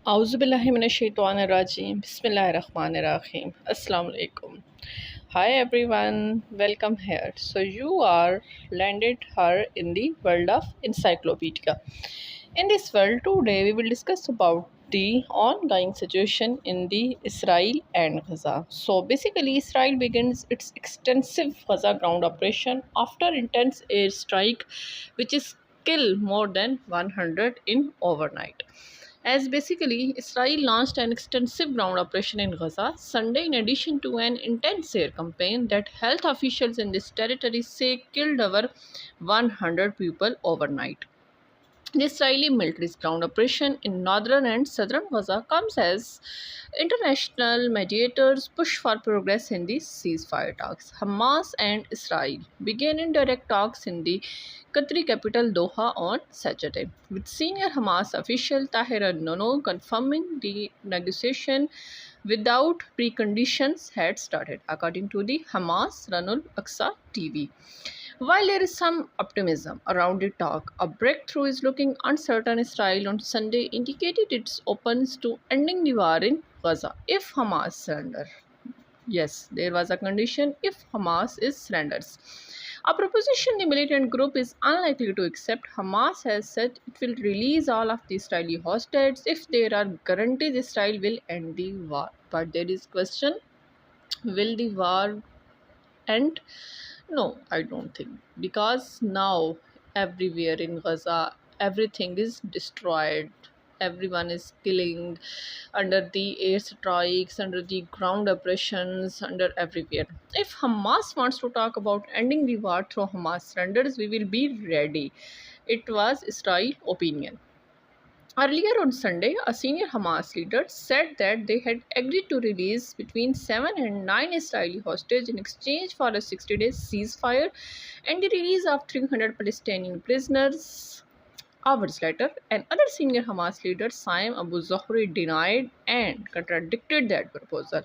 Auzubillahiminashaitanirrajim. Bismillahirrahmanirrahim. Assalamu alaikum. Hi everyone, welcome here. So you are landed here in the world of encyclopedia. In this world today we will discuss about the ongoing situation in the Israel and Gaza. So basically Israel begins its extensive Gaza ground operation after intense airstrike which is kill more than 100 in overnight. As basically, Israel launched an extensive ground operation in Gaza Sunday in addition to an intense air campaign that health officials in this territory say killed over 100 people overnight. The Israeli military's ground operation in northern and southern Gaza comes as international mediators push for progress in the ceasefire talks. Hamas and Israel began indirect talks in the Qatari capital Doha on Saturday, with senior Hamas official Tahir Nono confirming the negotiation without preconditions had started, according to the Hamas Run al-Aqsa TV. While there is some optimism around the talk, a breakthrough is looking uncertain. Israel on Sunday indicated its openness to ending the war in Gaza if Hamas surrenders. Yes, there was a condition if Hamas is surrenders. A proposition the militant group is unlikely to accept. Hamas has said it will release all of the Israeli hostages if there are guarantees Israel will end the war. But there is question: will the war end? No, I don't think. Because now everywhere in Gaza, everything is destroyed. Everyone is killing under the airstrikes, under the ground operations, under everywhere. If Hamas wants to talk about ending the war through Hamas surrenders, we will be ready. It was Israel's opinion. Earlier on Sunday, a senior Hamas leader said that they had agreed to release between 7 and 9 Israeli hostages in exchange for a 60-day ceasefire and the release of 300 Palestinian prisoners. Hours later, another senior Hamas leader, Saim Abu Zohri, denied and contradicted that proposal.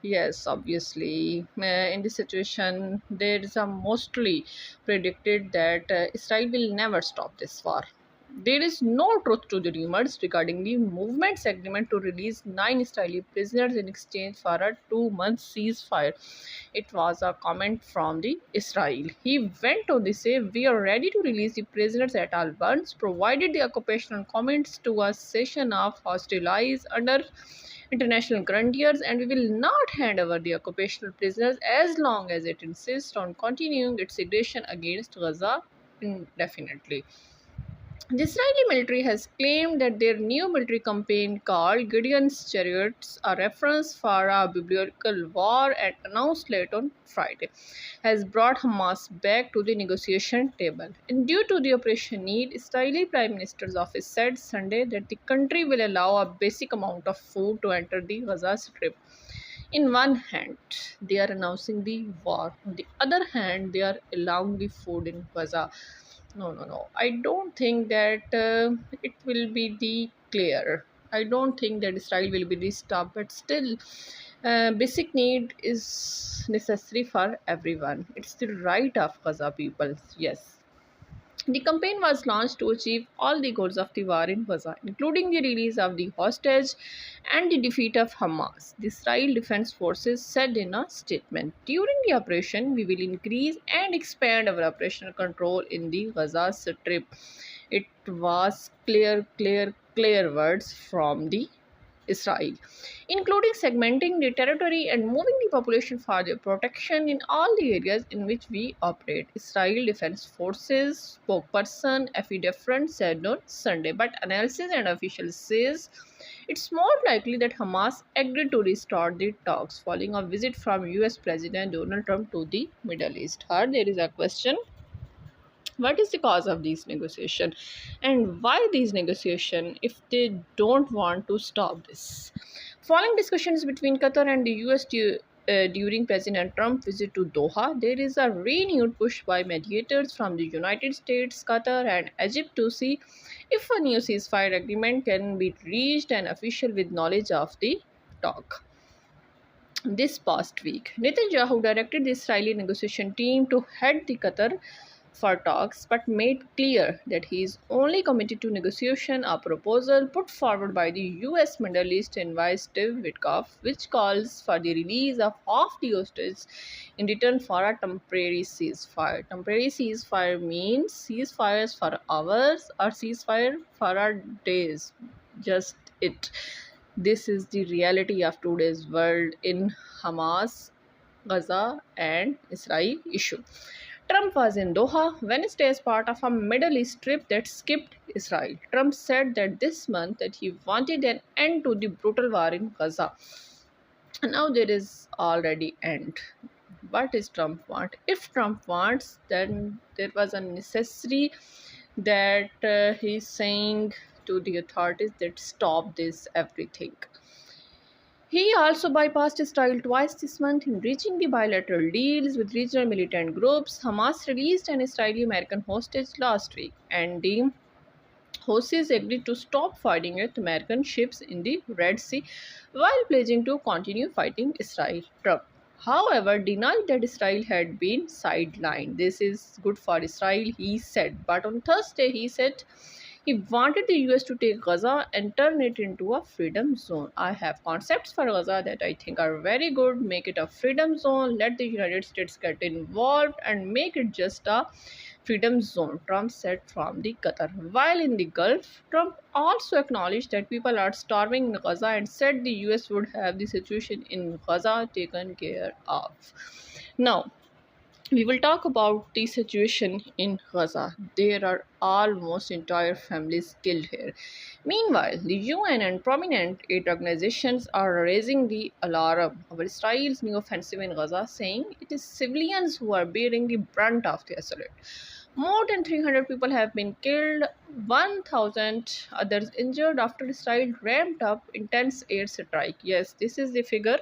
Yes, obviously, in this situation, there is a mostly predicted that Israel will never stop this war. There is no truth to the rumors regarding the movement's agreement to release 9 Israeli prisoners in exchange for a 2-month ceasefire. It was a comment from the Israel. He went on to say, "We are ready to release the prisoners at all once, provided the occupation commits to a cessation of hostilities under international guarantees, and we will not hand over the occupational prisoners as long as it insists on continuing its aggression against Gaza indefinitely." The Israeli military has claimed that their new military campaign called Gideon's Chariots, a reference for a biblical war and announced late on Friday, has brought Hamas back to the negotiation table. And due to the operation need, Israeli Prime Minister's office said Sunday that the country will allow a basic amount of food to enter the Gaza Strip. In one hand, they are announcing the war. On the other hand, they are allowing the food in Gaza. No. I don't think that it will be the clear. I don't think that Israel will be the stop, but still, basic need is necessary for everyone. It's the right of Gaza people. Yes. The campaign was launched to achieve all the goals of the war in Gaza, including the release of the hostage and the defeat of Hamas. The Israel Defense Forces said in a statement, "During the operation, we will increase and expand our operational control in the Gaza Strip." It was clear words from the Israel, including segmenting the territory and moving the population for their protection in all the areas in which we operate. Israel Defense Forces spokesperson Effie Defrant said on Sunday, but analysis and officials says it's more likely that Hamas agreed to restart the talks following a visit from US President Donald Trump to the Middle East. Here there is a question: what is the cause of these negotiations and why these negotiations if they don't want to stop this? Following discussions between Qatar and the US during President Trump's visit to Doha, there is a renewed push by mediators from the United States, Qatar and Egypt to see if a new ceasefire agreement can be reached, an official with knowledge of the talk. This past week, Netanyahu directed the Israeli negotiation team to head the Qatar for talks but made clear that he is only committed to negotiation a proposal put forward by the US Middle East envoy Steve Witkoff, which calls for the release of half the hostages in return for a temporary ceasefire. Temporary ceasefire means ceasefires for hours or ceasefire for a days. Just it. This is the reality of today's world in Hamas, Gaza, and Israel issue. Trump was in Doha Wednesday as part of a Middle East trip that skipped Israel. Trump said that this month that he wanted an end to the brutal war in Gaza. And now there is already end. What does Trump want? If Trump wants, then there was a necessary that he's saying to the authorities that stop this everything. He also bypassed Israel twice this month in reaching the bilateral deals with regional militant groups. Hamas released an Israeli American hostage last week, and the Houthis agreed to stop fighting at American ships in the Red Sea while pledging to continue fighting Israel. Trump, however, denied that Israel had been sidelined. This is good for Israel, he said. But on Thursday, he said he wanted the US to take Gaza and turn it into a freedom zone. I have concepts for Gaza that I think are very good. Make it a freedom zone, let the United States get involved, and make it just a freedom zone, Trump said from the Qatar. While in the Gulf, Trump also acknowledged that people are starving in Gaza and said the US would have the situation in Gaza taken care of. Now, we will talk about the situation in Gaza. There are almost entire families killed here. Meanwhile, the UN and prominent aid organizations are raising the alarm over Israel's new offensive in Gaza, saying it is civilians who are bearing the brunt of the assault. More than 300 people have been killed, 1,000 others injured after Israel ramped up intense airstrike. Yes, this is the figure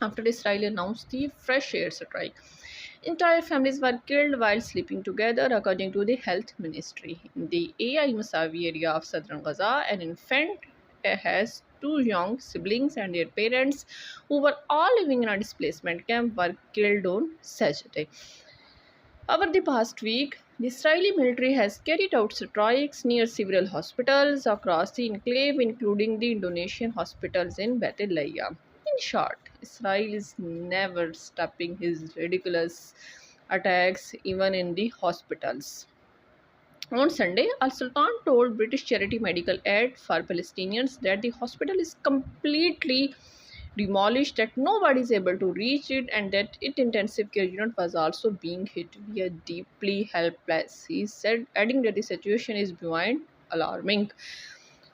after Israel announced the fresh airstrike. Entire families were killed while sleeping together, according to the health ministry. In the Ai Musawi area of southern Gaza, an infant has two young siblings and their parents, who were all living in a displacement camp, were killed on Saturday. Over the past week, the Israeli military has carried out strikes near several hospitals across the enclave, including the Indonesian hospitals in Bethlehem. In short, Israel is never stopping his ridiculous attacks, even in the hospitals. On Sunday, Al Sultan told British charity Medical Aid for Palestinians that the hospital is completely demolished, that nobody is able to reach it, and that its intensive care unit was also being hit. We are deeply helpless, he said, adding that the situation is beyond alarming.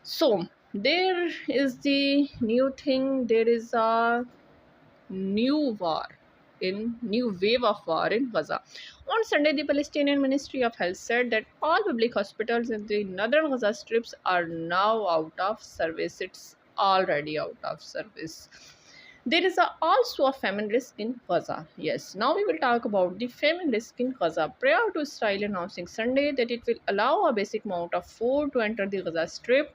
So, there is the new thing, there is a new war new wave of war in Gaza. On Sunday, the Palestinian Ministry of Health said that all public hospitals in the northern Gaza strips are now out of service. It's already out of service. There is also a famine risk in Gaza. Yes, now we will talk about the famine risk in Gaza. Prior to Israel announcing Sunday that it will allow a basic amount of food to enter the Gaza Strip,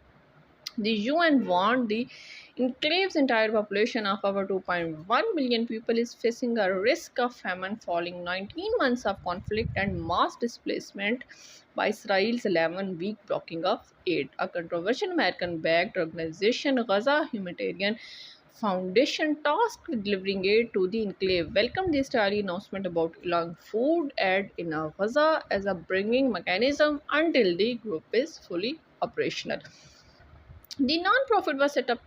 the UN warned the enclave's entire population of over 2.1 million people is facing a risk of famine following 19 months of conflict and mass displacement by Israel's 11-week blocking of aid. A controversial American-backed organization, Gaza Humanitarian Foundation, tasked with delivering aid to the enclave, welcomed the Israeli announcement about allowing food aid in Gaza as a bringing mechanism until the group is fully operational. The non-profit was set up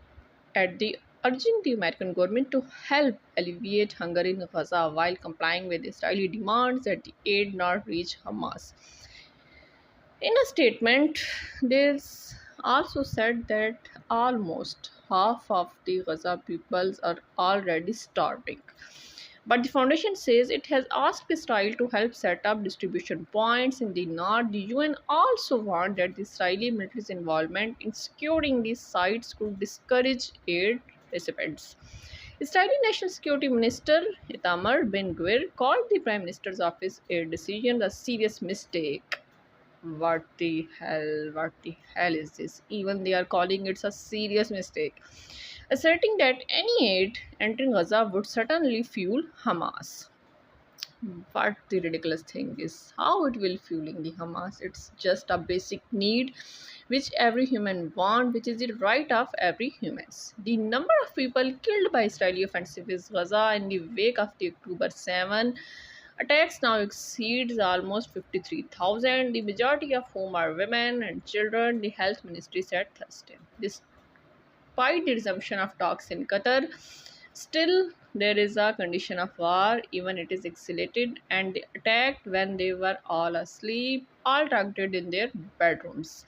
at the urging the American government to help alleviate hunger in Gaza while complying with Israeli demands that the aid not reach Hamas. In a statement, there's also said that almost half of the Gaza peoples are already starving. But the foundation says it has asked Israel to help set up distribution points in the north. The UN also warned that the Israeli military's involvement in securing these sites could discourage aid recipients. Israeli National Security Minister Itamar Ben-Gvir called the Prime Minister's office aid decision a serious mistake. What the hell? What the hell is this? Even they are calling it a serious mistake, asserting that any aid entering Gaza would certainly fuel Hamas. what the ridiculous thing is how it will fueling the Hamas. It's just a basic need which every human want, which is the right of every humans. The number of people killed by Israeli offensive in Gaza in the wake of the October 7 attacks now exceeds almost 53,000, the majority of whom are women and children, the health ministry said Thursday. Despite the resumption of talks in Qatar, still there is a condition of war, even it is escalated, and they attacked when they were all asleep, all targeted in their bedrooms.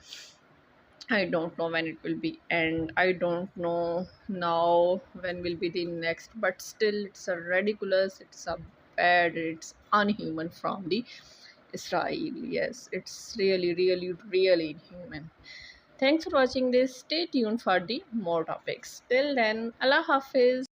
I don't know when it will be end. I don't know now when will be the next, but still it's a ridiculous, it's a bad, it's unhuman from the Israel. Yes, it's really, really, really inhuman. Thanks for watching this. Stay tuned for the more topics. Till then, Allah Hafiz.